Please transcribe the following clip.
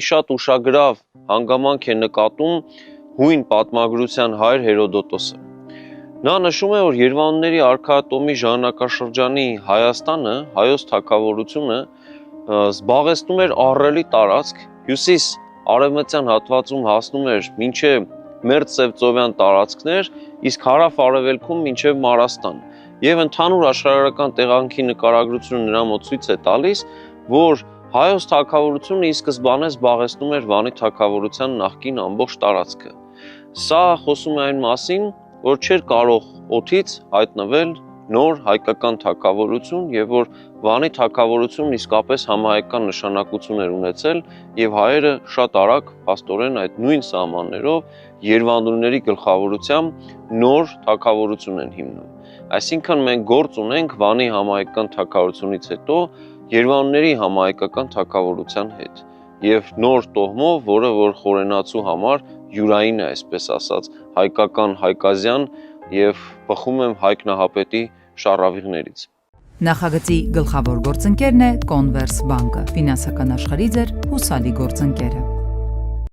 Շատ ուշագրավ հանգամանք է նկատում հույն պատմագրության հայր Հերոդոտոսը։ Նա նշում է, որ Երևանների արքայատոմի ժամանակաշրջանի Հայաստանը, հայոց թագավորությունը զբաղեցնում էր ահռելի տարածք, հյուսիս արևմտյան հատվածում հասնում էր մինչև Մերձսևծովյան տարածքներ, իսկ հարավ-արևելքում մինչև Մարաստան։ Եվ ընդհանուր աշխարհագրական տեղանքի նկարագրությունը նրա մոտ ցույց է տալիս, որ հայոց թագավորությունը ի սկզբանե զբաղեցնում էր Վանի թագավորության նախկին ամբողջ տարածքը։ Սա խոսում է այն մասին, որ չէր կարող օդից հայտնվել նոր հայկական թագավորություն եւ որ Վանի թագավորությունն իսկապես համահայկական նշանակություն էր ունեցել եւ հայերը շատ արագ փաստորեն այդ նույն սահմաններով Երևանուհիների գլխավորությամբ նոր թագավորություն են հիմնում։ Այսինքն մենք գործ ունենք Վանի համահայկական թագավորությունից հետո Երևանուհիների համահայկական թագավորության հետ եւ նոր տոհմով, որը որ խորենացու համար յուրային է, այսպես ասած, հայկական հայկազյան եւ բխում եմ Հայկ Նահապետի շառավիղներից։ Նախագծի գլխավոր գործընկերն է Converse բանկը, ֆինանսական աշխարհի ձեր հուսալի գործընկերը։